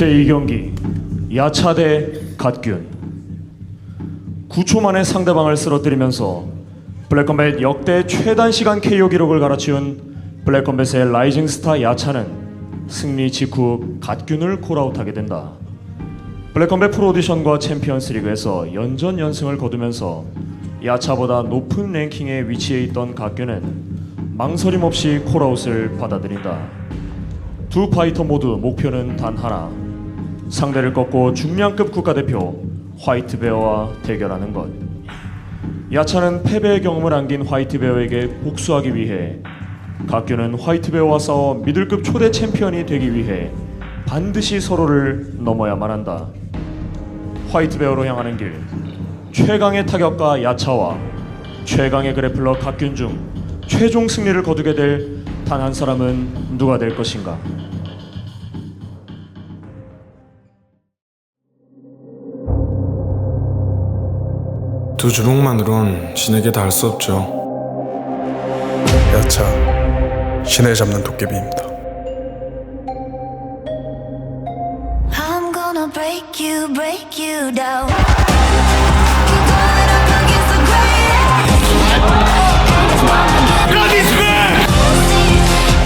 제2경기 야차 대 갓균. 9초 만에 상대방을 쓰러뜨리면서 블랙컴뱃 역대 최단 시간 KO 기록을 갈아치운 블랙컴뱃의 라이징 스타 야차는 승리 직후 갓균을 콜아웃하게 된다. 블랙컴뱃 프로 오디션과 챔피언스 리그에서 연전연승을 거두면서 야차보다 높은 랭킹에 위치해 있던 갓균은 망설임 없이 콜아웃을 받아들인다. 두 파이터 모두 목표는 단 하나, 상대를 꺾고 중량급 국가대표 화이트베어와 대결하는 것. 야차는 패배의 경험을 안긴 화이트베어에게 복수하기 위해 갓균은 화이트베어와 싸워 미들급 초대 챔피언이 되기 위해 반드시 서로를 넘어야만 한다. 화이트베어로 향하는 길, 최강의 타격가 야차와 최강의 그래플러 갓균 중 최종 승리를 거두게 될 단 한 사람은 누가 될 것인가? 두 주먹만으론 신에게 닿을 수 없죠. 야차, 신을 잡는 도깨비입니다. I'm gonna break you down. You're going up against the greatest. God is back.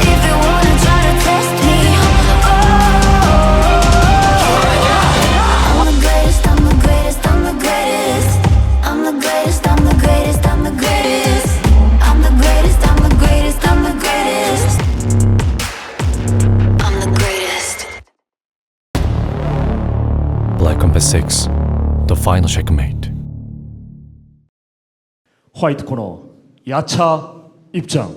If you wanna try to test me, I'm the greatest, I'm the greatest, I'm the greatest. I'm the greatest, I'm the greatest, I'm the greatest. I'm the greatest, I'm the greatest, I'm the greatest. I'm the greatest. Black Combat 6, the final checkmate. 화이트 코너 야차 입장.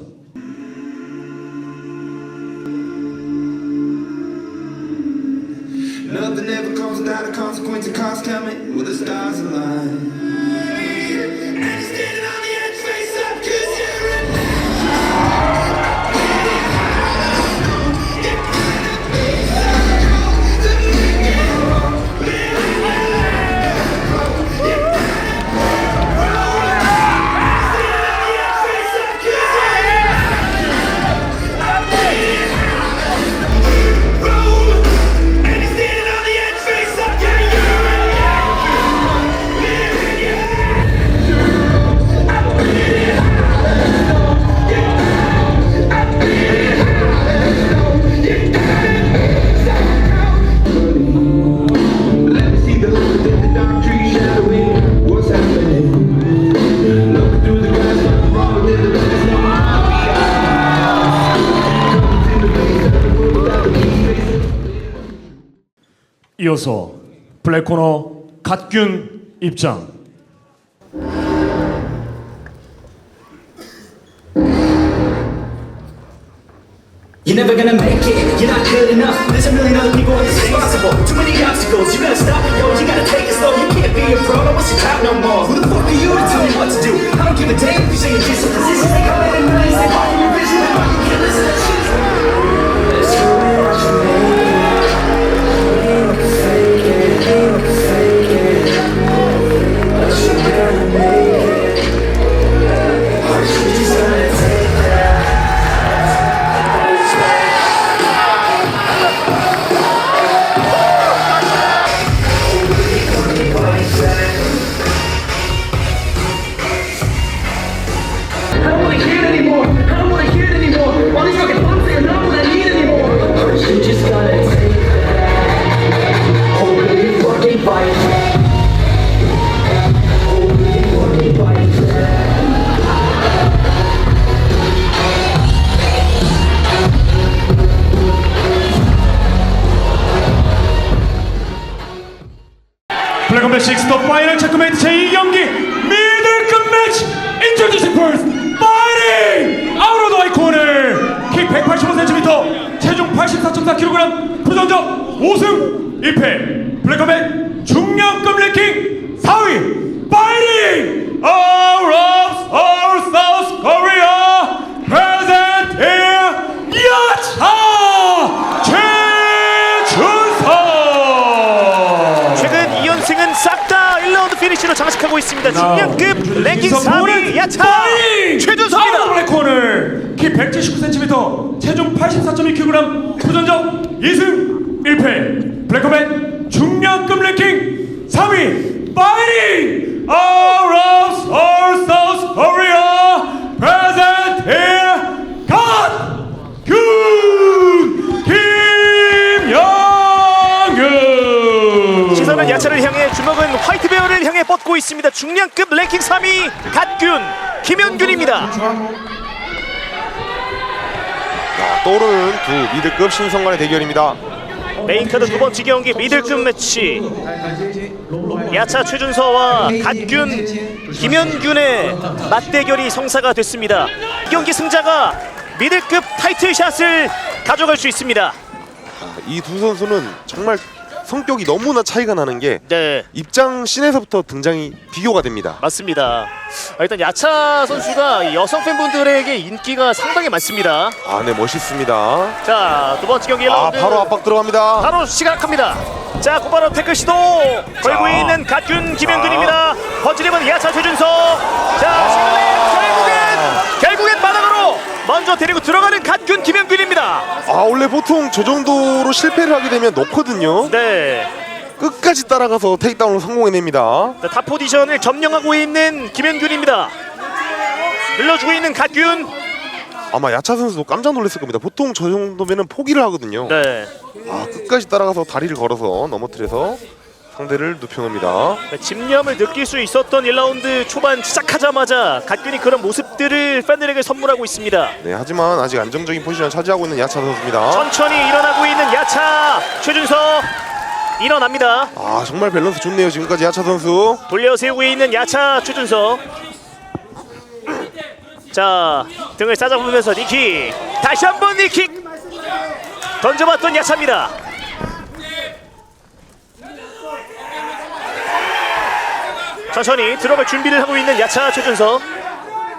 Nothing ever comes without a consequence, and cost coming with the stars align. And standing on the edge, face up, 'cause you're a 이어서 블랙코너 갓균 입장. You're never gonna make it, you're not good enough. There's a million other people irresponsible. Too many obstacles, you gotta stop, yo, you gotta take it slow. You can't be a pro, no one's your top no more. Who the fuck are you to tell me what to do? I don't give a damn if you say you're just a position. They come in and nice, they walk in your vision. They walk, you can't listen to shit. Let's go, watch me. Fake it, fake it. But you gotta make it. Or you just gonna take that. I don't wanna hear it anymore. I don't wanna hear it anymore. All these fucking bumps are not what I need anymore. First you just gotta take that. Hope you fucking fight. Hope you fucking fight that. 블랙컴뱃 6 더 파이널 체크메이트 제2경기 미들급 매치. Introducing first, fighting out of the white corner. 키 185cm, 체중 84.4kg, 부전적 5승 1패. 블랙컴뱃 중량급 랭킹 4위, fighting out of South Korea, presenting 야차 최준석. 최근 2연승은 싹 다 1라운드 피니시로 장식하고 있습니다. 중량급 랭킹 4위 야차 최준석입니다. 블랙코너 키 179cm, 체중 84.2kg, 도전적 2승 1패. 블랙컴뱃 중량급 랭킹 3위 파이팅 Arouse All Stars Korea present here 갓균 김영균. 시선은 야차를 향해, 주먹은 화이트베어를 향해 뻗고 있습니다. 중량급 랭킹 3위 갓균 김현균입니다. 떠오르는 두 미들급 신성 간의 대결입니다. 메인카드 두 번째 경기 미들급 매치, 야차 최준서와 갓균 김현균의 맞대결이 성사가 됐습니다. 이 경기 승자가 미들급 타이틀샷을 가져갈 수 있습니다. 이 두 선수는 정말 성격이 너무나 차이가 나는 게 네, 입장 씬에서부터 등장이 비교가 됩니다. 맞습니다. 일단 야차 선수가 여성 팬분들에게 인기가 상당히 많습니다. 네, 멋있습니다. 자, 두 번째 경기 1라운드 바로 압박 들어갑니다. 바로 시작합니다. 자, 곧바로 태클 시도 걸고 있는 갓균 김현균입니다. 번지림은 야차 최준서. 자, 결국엔 바닥으로 먼저 데리고 들어가는 갓균 김현균입니다. 원래 보통 저 정도로 실패를 하게 되면 넣거든요. 네, 끝까지 따라가서 테이크다운을 성공해냅니다. 탑 포지션을 점령하고 있는 김현균입니다. 눌러주고 있는 갓균. 아마 야차 선수도 깜짝 놀랐을 겁니다. 보통 저 정도면 포기를 하거든요. 네, 끝까지 따라가서 다리를 걸어서 넘어뜨려서 상대를 눕혀놓습니다. 집념을 느낄 수 있었던 1라운드 초반 시작하자마자 갓균이 그런 모습들을 팬들에게 선물하고 있습니다. 네, 하지만 아직 안정적인 포지션을 차지하고 있는 야차 선수입니다. 천천히 일어나고 있는 야차 최준서. 일어납니다. 정말 밸런스 좋네요. 지금까지 야차 선수. 돌려 세우고 있는 야차 최준서. 자, 등을 싸잡으면서 니킥. 다시 한번 니킥. 던져봤던 야차입니다. 천천히 들어갈 준비를 하고 있는 야차 최준서.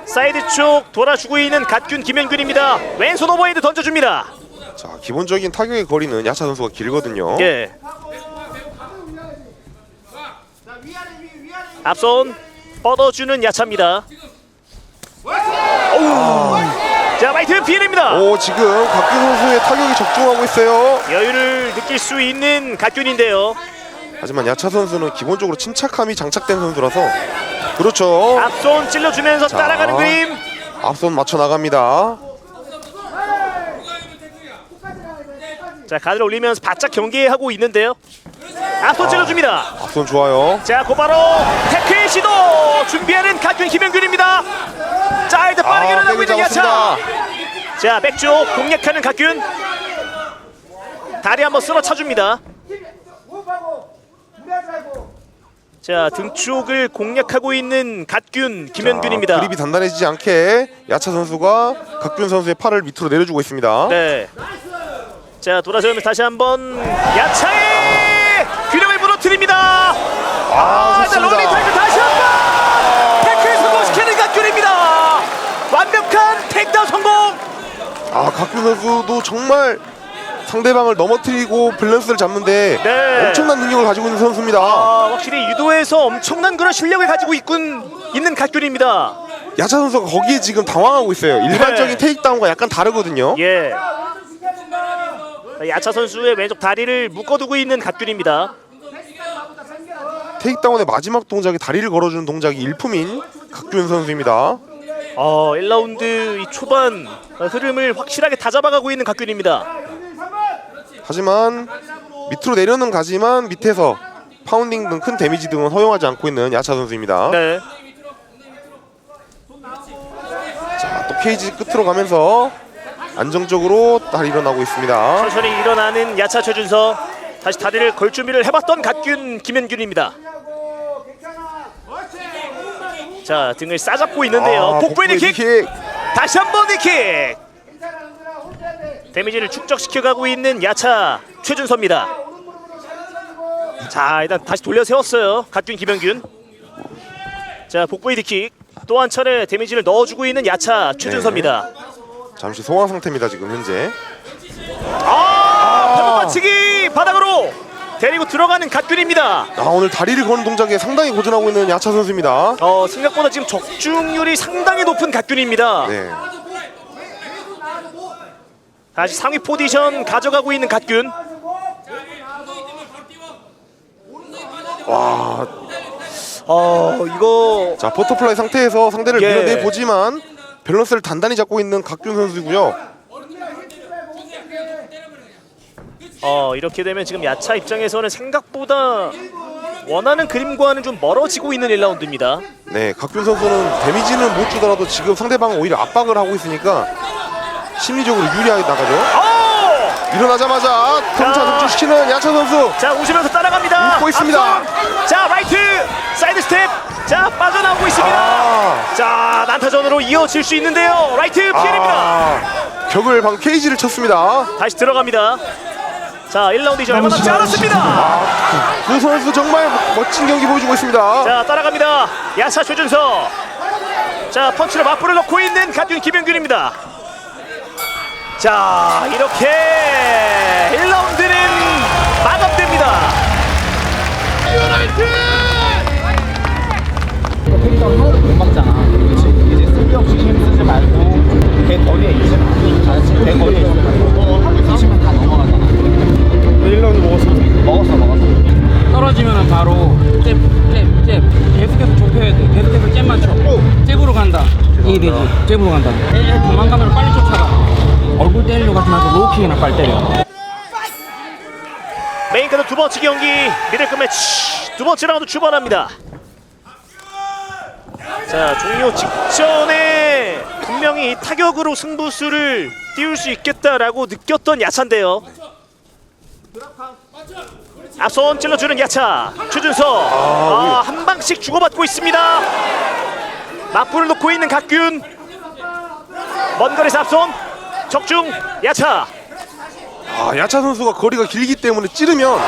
사이드 쪽 돌아주고 있는 갓균 김현균입니다. 왼손 오버헤드 던져줍니다. 자, 기본적인 타격의 거리는 야차 선수가 길거든요. 예. 앞손 뻗어주는 야차입니다. 자, 마이트 피해냅니다. 지금 갓균 선수의 타격이 적중하고 있어요. 여유를 느낄 수 있는 갓균인데요. 하지만 야차 선수는 기본적으로 침착함이 장착된 선수라서 그렇죠. 앞손 찔러주면서 따라가는 그림. 앞손 맞춰 나갑니다. 자, 가드를 올리면서 바짝 경계하고 있는데요. 앞손 찔러줍니다. 앞손 좋아요. 자, 곧바로 태클 시도 준비하는 갓균 김현균입니다. 자, 일단 빠르게 일어나고 있는 야차. 자, 백쪽 공략하는 갓균. 다리 한번 쓸어 차줍니다. 자, 등 쪽을 공략하고 있는 갓균 김현균입니다. 그립이 단단해지지 않게 야차 선수가 갓균 선수의 팔을 밑으로 내려주고 있습니다. 네. 자, 돌아서면서 다시 한번 야차의 균형을 무너뜨립니다. 좋습니다. 롤링 타이틀 다시 한번 태클 성공시키는 갓균입니다. 완벽한 테이크다운 성공. 갓균 선수도 정말 상대방을 넘어뜨리고 밸런스를 잡는데 네. 엄청난 능력을 가지고 있는 선수입니다. 확실히 유도에서 엄청난 그런 실력을 가지고 있는 갓균입니다. 야차 선수가 거기에 지금 당황하고 있어요. 일반적인 테이크다운과 약간 다르거든요. 예. 야차 선수의 왼쪽 다리를 묶어두고 있는 갓균입니다. 테이크다운의 마지막 동작에 다리를 걸어주는 동작이 일품인 갓균 선수입니다. 1라운드 이 초반 흐름을 확실하게 다 잡아가고 있는 갓균입니다. 하지만 밑으로 내려는 가지만 밑에서 파운딩 등 큰 데미지 등은 허용하지 않고 있는 야차 선수입니다. 네. 자, 또 케이지 끝으로 가면서 안정적으로 다리 일어나고 있습니다. 천천히 일어나는 야차 최준서. 다시 다리를 걸 준비를 해봤던 갓균 김현균입니다. 자, 등을 싸잡고 있는데요. 복부의 니킥. 다시 한번 니킥. 데미지를 축적시켜가고 있는 야차 최준서입니다. 자, 일단 다시 돌려 세웠어요. 갓균 김현균. 자, 복부의 니킥. 또 한 차례 데미지를 넣어주고 있는 야차 최준서입니다. 잠시 소화 상태입니다. 지금 현재. 팔목 받치기 바닥으로 데리고 들어가는 갓균입니다. 오늘 다리를 거는 동작에 상당히 고전하고 있는 야차 선수입니다. 생각보다 지금 적중률이 상당히 높은 갓균입니다. 네. 다시 상위 포지션 가져가고 있는 갓균. 와, 이거 자 버터플라이 상태에서 상대를 예. 밀어내 보지만 밸런스를 단단히 잡고 있는 각균 선수고요. 이렇게 되면 지금 야차 입장에서는 생각보다 원하는 그림과는 좀 멀어지고 있는 1라운드입니다. 네, 각균 선수는 데미지는 못 주더라도 지금 상대방은 오히려 압박을 하고 있으니까 심리적으로 유리하게 나가죠. 일어나자마자 통차 독주시키는 야차 선수. 자, 웃으면서 따라갑니다. 웃고 있습니다. 앞선. 자, 라이트 사이드 스텝. 자, 빠져나오고 있습니다. 아. 자, 난타전으로 이어질 수 있는데요. 라이트 피해냅니다. 벽을 방 케이지를 쳤습니다. 다시 들어갑니다. 자, 1라운드 이제 얼마 남지 않았습니다. 두 선수 정말 멋진 경기 보여주고 있습니다. 자, 따라갑니다. 야차 최준서. 자, 펀치로 맞불을 넣고 있는 각균 김영균입니다. 자, 이렇게 1라운드는 마감됩니다. 테이크다운 하나도 못 막잖아. 그렇지. 이제 쓸데없이 힘 쓰지 말고 내 거리에 있지 마. 알았지? 내 거리에 있지 말고 하고 있으면 다 넘어가잖아. 1라운드 먹었어. 떨어지면은 바로 잽. 계속해서 좁혀야 돼. 계속해서 잽만 쳐. 잽으로 간다. 이해되지? 잽으로 간다. 도망가면 빨리 쫓아가. 얼굴 때리려고 하지 말고 로우킥이나 빨리 때려. 메인카드 두 번째 경기 미들급 매치 두 번째 라운드 출발합니다. 자, 종료 직전에 분명히 타격으로 승부수를 띄울 수 있겠다라고 느꼈던 야차인데요. 앞선 찔러주는 야차 최준서. 한 방씩 주고받고 있습니다. 맞불을 놓고 있는 각균. 먼 거리에서 앞선 적중 야차. 야차 선수가 거리가 길기 때문에 찌르면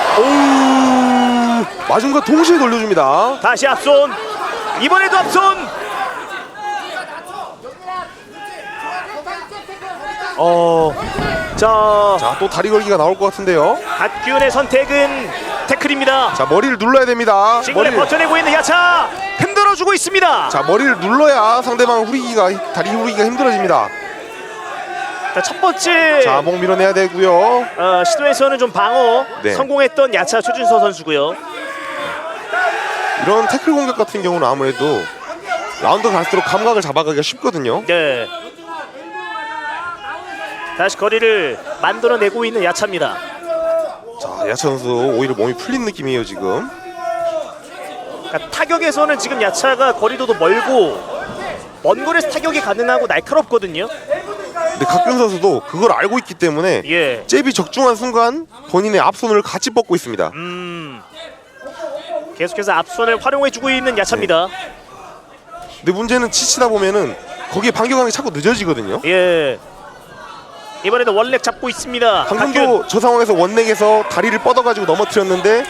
맞은과 동시에 돌려줍니다. 다시 앞손. 이번에도 앞손. 자, 또 다리 걸기가 나올 것 같은데요. 갓균의 선택은 태클입니다. 자, 머리를 눌러야 됩니다. 싱글에 버텨내고 있는 야차 흔들어주고 있습니다. 자, 머리를 눌러야 상대방 다리 후리기가 힘들어집니다. 자, 첫 번째 자, 목 밀어내야 되고요. 시도에서는 좀 방어 네. 성공했던 야차 최준서 선수고요. 이런 태클 공격 같은 경우는 아무래도 라운드 갈수록 감각을 잡아가기가 쉽거든요. 네. 다시 거리를 만들어내고 있는 야차입니다. 자, 야차 선수 오히려 몸이 풀린 느낌이에요 지금. 그러니까 타격에서는 지금 야차가 거리도 더 멀고 먼 거리에서 타격이 가능하고 날카롭거든요. 근데 각균 선수도 그걸 알고 있기 때문에 예. 잽이 적중한 순간 본인의 앞손을 같이 뻗고 있습니다. 계속해서 앞손을 활용해주고 있는 야차입니다. 근데 문제는 치치다 보면은 거기에 반격하는 게 자꾸 늦어지거든요. 예. 이번에도 원렉 잡고 있습니다. 방금도 저 상황에서 원넥에서 다리를 뻗어가지고 넘어뜨렸는데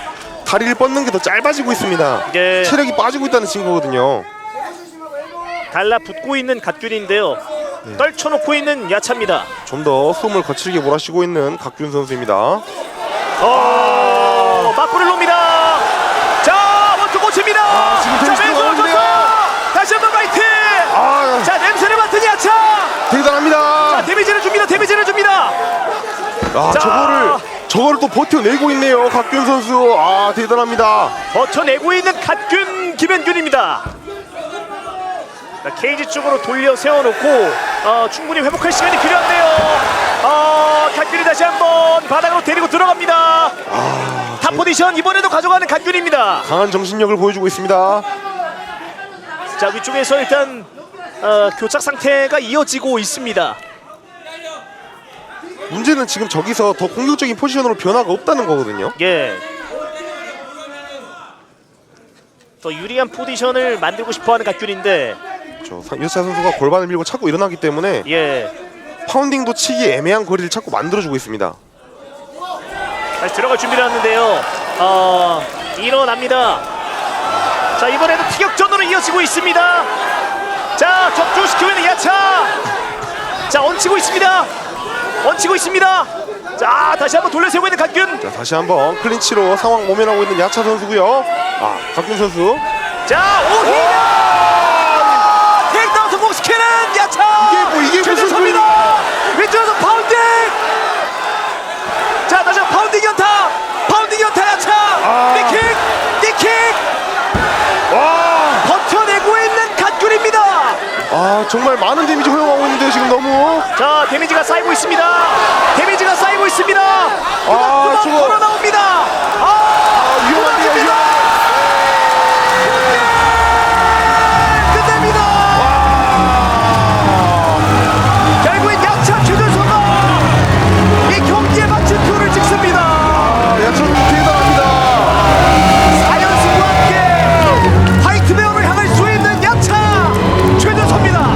다리를 뻗는 게 더 짧아지고 있습니다. 예. 체력이 빠지고 있다는 증거거든요. 달라붙고 있는 갓균인데요. 떨쳐놓고 있는 야차입니다. 좀 더 숨을 거칠게 몰아쉬고 있는 각균 선수입니다. 맞불을 놉니다. 자, 원투 고칩니다. 지금 자, 데미지 왼손 들어가는데요. 쳤어요. 다시 한번 라이트. 자, 냄새를 맡은 야차. 대단합니다. 자, 데미지를 줍니다. 자. 저거를 또 버텨내고 있네요. 각균 선수. 대단합니다. 버텨내고 있는 갓균 김현균입니다. 자, 케이지 쪽으로 돌려 세워놓고 충분히 회복할 시간이 필요한데요. 갓균이 다시 한번 바닥으로 데리고 들어갑니다. 탑 포지션 이번에도 가져가는 갓균입니다. 강한 정신력을 보여주고 있습니다. 자, 위쪽에서 일단 교착 상태가 이어지고 있습니다. 문제는 지금 저기서 더 공격적인 포지션으로 변화가 없다는 거거든요. 예. 더 유리한 포지션을 만들고 싶어하는 갓균인데, 유차 선수가 골반을 밀고 자꾸 일어나기 때문에 예. 파운딩도 치기 애매한 거리를 자꾸 만들어주고 있습니다. 다시 들어갈 준비를 하는데요. 일어납니다. 자, 이번에도 타격전으로 이어지고 있습니다. 자, 적중시키고 있는 야차. 자, 얹히고 있습니다. 자, 다시 한번 돌려세우고 있는 갓균. 자, 다시 한번 클린치로 상황 모면하고 있는 야차 선수고요. 각균 선수. 자, 오히려 테이크다운 성공시키는 야차. 이게 무슨 소리입니다. 위쪽에서 파운딩. 자, 다시 한번 파운딩 연타 야차. 니킥. 정말 많은 데미지 허용하고 있는데 지금 너무. 자, 데미지가 쌓이고 있습니다. 데미지가 쌓이고 있습니다. 아, 저거 걸어 나옵니다. 위험한데요. 끝냅니다. 결국엔 야차 최준서가 이 경기에 맞춘 표를 찍습니다. 야채 대단합니다. 4연승과 함께 화이트베어를 향할 수 있는 야차 최준서입니다.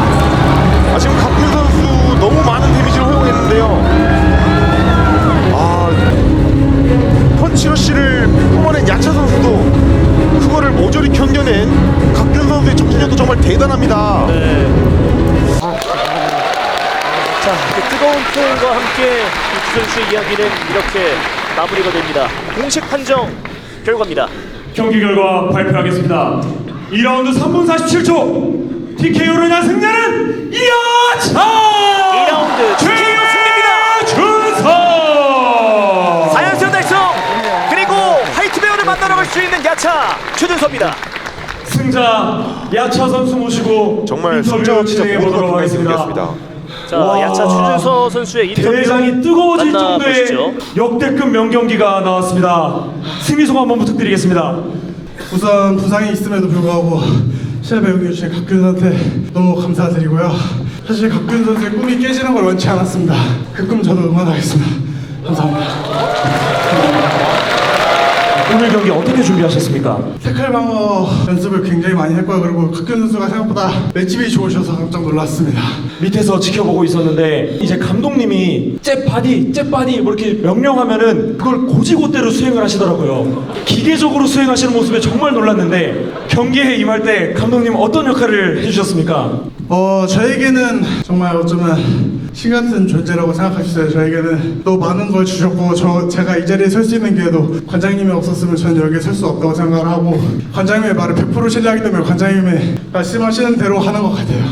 지금 각균 선수 너무 많은 데미지를 허용했는데요. 펀치러쉬를 뿜어낸 야차 선수도 그거를 모조리 견뎌낸 각균 선수의 정신력도 정말 대단합니다. 자, 그 뜨거운 포옹과 함께 이 두 선수의 이야기는 이렇게 마무리가 됩니다. 공식 판정 결과입니다. 경기 결과 발표하겠습니다. 2라운드 3분 47초 TKO를 한 승자는 야차 2라운드 TKO 승리입니다. 최준서 4연승 달성, 그리고 화이트베어를 만나러 갈 수 있는 야차 최준서입니다. 승자 야차 선수 모시고 정말 인터뷰 승자와 진짜 진행해 모두가 보도록 하겠습니다. 동행했습니다. 자, 와, 야차 최준서 선수의 인터뷰 대장이 뜨거워질 정도의 만나보시죠. 역대급 명경기가 나왔습니다. 승리 소감 한번 부탁드리겠습니다. 우선 부상이 있음에도 불구하고 시합에 응해주신 각균 선수한테 너무 감사드리고요. 사실 각균 선수의 꿈이 깨지는 걸 원치 않았습니다. 그 꿈 저도 응원하겠습니다. 감사합니다. 오늘 경기 어떻게 준비하셨습니까? 태클 방어 연습을 굉장히 많이 했고요. 그리고 각균 선수가 생각보다 맷집이 좋으셔서 깜짝 놀랐습니다. 밑에서 지켜보고 있었는데 이제 감독님이 잽 바디 뭐 이렇게 명령하면은 그걸 고지고대로 수행을 하시더라고요. 기계적으로 수행하시는 모습에 정말 놀랐는데 경기에 임할 때 감독님 어떤 역할을 해주셨습니까? 저에게는 정말 어쩌면 신 같은 존재라고 생각하셨어요. 저에게는 또 많은 걸 주셨고 제가 이 자리에 설 수 있는 기회도 관장님이 없었으면 저는 여기에 설 수 없다고 생각을 하고 관장님의 말을 100% 신뢰하기 때문에 관장님이 말씀하시는 대로 하는 것 같아요.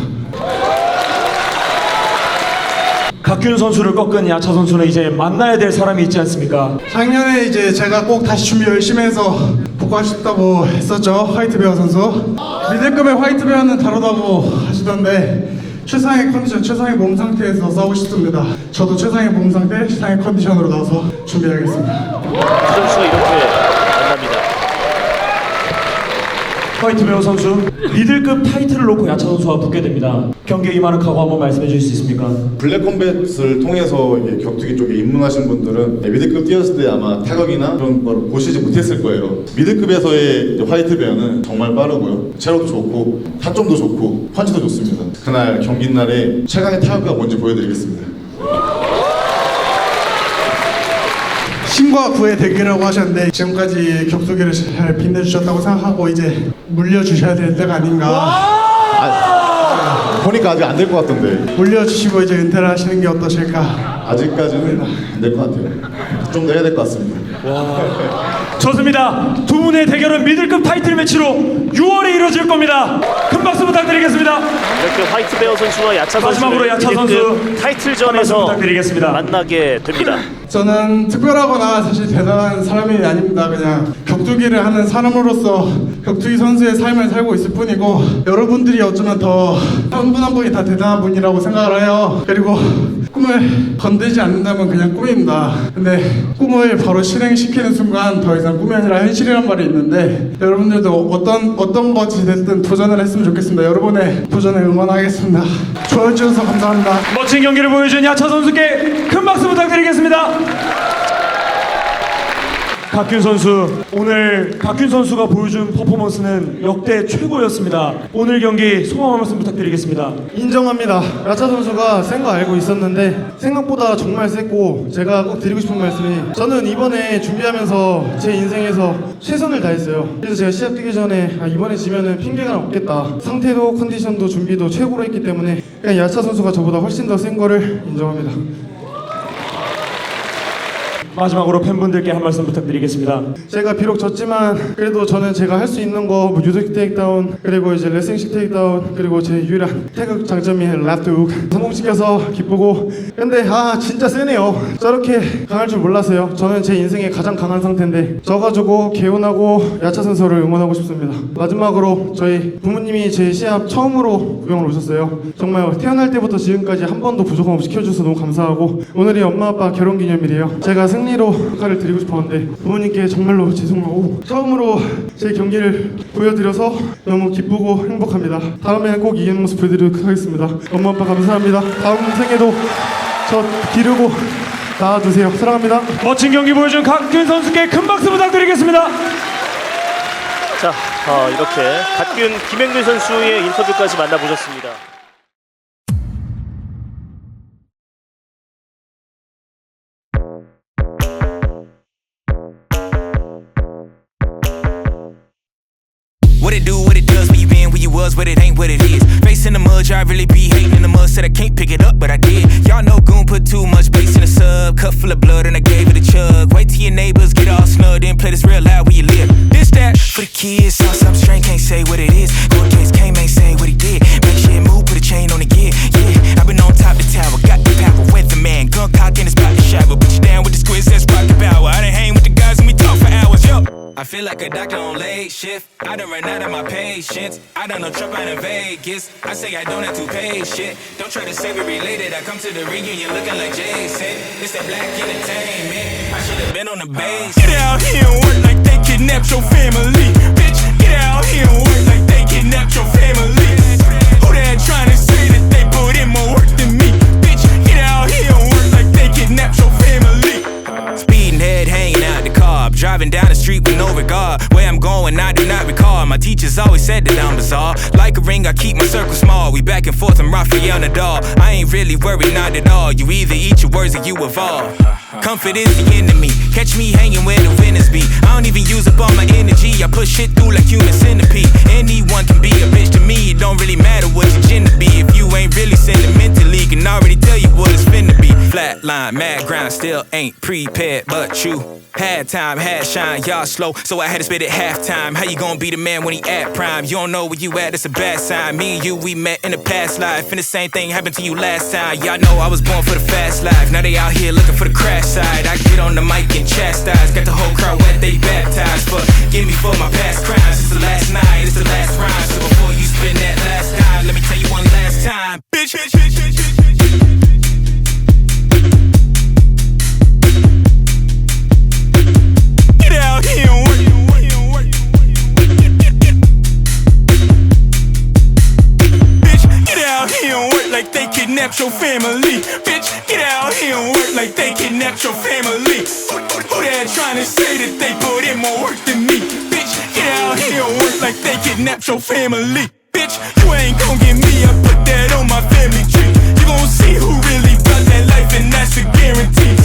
각균 선수를 꺾은 야차 선수는 이제 만나야 될 사람이 있지 않습니까? 작년에 이제 제가 꼭 다시 준비 열심히 해서 복구하고 싶다고 했었죠. 화이트베어 선수. 미들급의 화이트베어는 다르다고 하시던데 최상의 컨디션, 최상의 몸 상태에서 싸우고 싶습니다. 저도 최상의 몸 상태, 최상의 컨디션으로 나와서 준비하겠습니다. 두 선수가 이렇게 만납니다. 화이트베어 선수 미들급 타이틀을 놓고 야차 선수와 붙게 됩니다. 경기에 임하는 각오 한번 말씀해 주실 수 있습니까? 블랙컴뱃을 통해서 이게 격투기 쪽에 입문하신 분들은 미들급 뛰었을 때 아마 타격이나 그런 걸 보시지 못했을 거예요. 미들급에서의 이제 화이트베어는 정말 빠르고요, 체력도 좋고 타점도 좋고 펀치도 좋습니다. 그날 경기 날에 최강의 타격가 뭔지 보여드리겠습니다. 신과 구의 대결이라고 하셨는데 지금까지 격투기를 잘 빛내주셨다고 생각하고 이제 물려주셔야 될 때가 아닌가. 보니까 아직 안 될 것 같던데. 물려주시고 이제 은퇴를 하시는 게 어떠실까. 아직까지는 안 될 것 같아요. 좀 더 해야 될 것 같습니다. 좋습니다. 두 분의 대결은 미들급 타이틀 매치로 6월에 이루어질 겁니다. 큰 박수 부탁드리겠습니다. 이렇게 화이트베어 선수와 야차 마지막으로 선수를 야차 선수 타이틀전에서 부탁드리겠습니다. 만나게 됩니다. 저는 특별하거나 사실 대단한 사람이 아닙니다. 그냥 격투기를 하는 사람으로서 격투기 선수의 삶을 살고 있을 뿐이고 여러분들이 어쩌면 더 한 분 한 분이 다 대단한 분이라고 생각을 해요. 그리고 꿈을 건들지 않는다면 그냥 꿈입니다. 근데 꿈을 바로 실행시키는 순간 더 이상 꿈이 아니라 현실이란 말이 있는데 여러분들도 어떤 것이 됐든 도전을 했으면 좋겠습니다. 여러분의 도전을 응원하겠습니다. 좋아해 주셔서 감사합니다. 멋진 경기를 보여준 야차 선수께 큰 박수 부탁드리겠습니다. 각균 선수, 오늘 각균 선수가 보여준 퍼포먼스는 역대 최고였습니다. 오늘 경기 소감 한 말씀 부탁드리겠습니다. 인정합니다. 야차 선수가 센 거 알고 있었는데 생각보다 정말 셌고 제가 꼭 드리고 싶은 말씀이 저는 이번에 준비하면서 제 인생에서 최선을 다했어요. 그래서 제가 시합 뛰기 전에 이번에 지면은 핑계가 없겠다. 상태도 컨디션도 준비도 최고로 했기 때문에 그냥 야차 선수가 저보다 훨씬 더 센 거를 인정합니다. 마지막으로 팬분들께 한 말씀 부탁드리겠습니다. 제가 비록 졌지만 그래도 저는 제가 할 수 있는 거 유도식 테이크다운 그리고 이제 레슬링식 테이크다운 그리고 제 유일한 태극 장점인 랩툭 성공시켜서 기쁘고 근데 진짜 세네요. 저렇게 강할 줄 몰랐어요. 저는 제 인생에 가장 강한 상태인데 져가지고 개운하고 야차 선수를 응원하고 싶습니다. 마지막으로 저희 부모님이 제 시합 처음으로 구경을 오셨어요. 정말 태어날 때부터 지금까지 한 번도 부족함 없이 키워주셔서 너무 감사하고 오늘이 엄마 아빠 결혼기념일이에요. 제가 승리로 축하를 드리고 싶었는데 부모님께 정말로 죄송하고 처음으로 제 경기를 보여드려서 너무 기쁘고 행복합니다. 다음에는 꼭 이기는 모습 보여드리도록 하겠습니다. 엄마 아빠 감사합니다. 다음 생에도 저 기르고 낳아주세요. 사랑합니다. 멋진 경기 보여준 갓균 선수께 큰 박수 부탁드리겠습니다. 자, 이렇게 갓균 김영균 선수의 인터뷰까지 만나보셨습니다. What it do, what it does, where you been, where you was, but it ain't what it is. Face in the mud, I really be hating in the mud. Said I can't pick it up, but I did. Y'all know Goon put too much bass in the sub. Cup full of blood and I gave it a chug. Wait till your neighbors get all snugged in, play this real loud where you live. This, that, for the kids, saw something strange, can't say what it is. Court case came, ain't say what he did. Make shit move, put a chain on the gear. Yeah, I've been on top of the tower, got the power, weatherman. Gun cock in his pocket shower. Put you down with the squids, that's rocket power. I done hang with the guys and we talk for hours, yo. I feel like a doctor on late shift. I done ran out of my patience. I done no trip out in Vegas. I say I don't have to pay shit. Don't try to say we related. I come to the reunion looking like Jason. It's that black entertainment. I should have been on the base. Get out here and work like they kidnapped your family. Bitch, get out here and work like they kidnapped your family. Who that trying to say that they put in more work than me? Bitch, get out here and work like they kidnapped your family. Speeding head hanging out the car, driving down the street with no regard. Where I'm going, I do not recall. My teachers always said that I'm bizarre. Like a ring, I keep my circle small. We back and forth, I'm Raphael Nadal. I ain't really worried, not at all. You either eat your words or you evolve. Comfort is the enemy. Catch me hanging where the winners be. I don't even use up all my energy. I push shit through like human centipede. Anyone can be a bitch to me. It don't really matter what your gender be. If you ain't really sentimentally, can already tell you what it's finna be. Flatline, mad grind, still ain't prepared, but you had time, had shine, y'all slow, so I had to spit it halftime. How you gonna be the man when he at prime? You don't know where you at, it's a bad sign. Me and you, we met in a past life, and the same thing happened to you last time. Y'all know I was born for the fast life. Now they out here looking for the crash side. I get on the mic and chastise, got the whole crowd wet, they baptized. Forgive me for my past crimes. It's the last night, it's the last rhyme. So before you spend that last time, let me tell you one last time, bitch, bitch, bitch, bitch, bitch, bitch. Get out here and work. Bitch, get out here and work like they kidnapped your family. Bitch, get out here and work like they kidnapped your family. Who that trying to say that they put in more work than me? Bitch, get out here and work like they kidnapped your family. Bitch, you ain't gon' get me, I put that on my family tree. You gon' see who really got that life and that's a guarantee.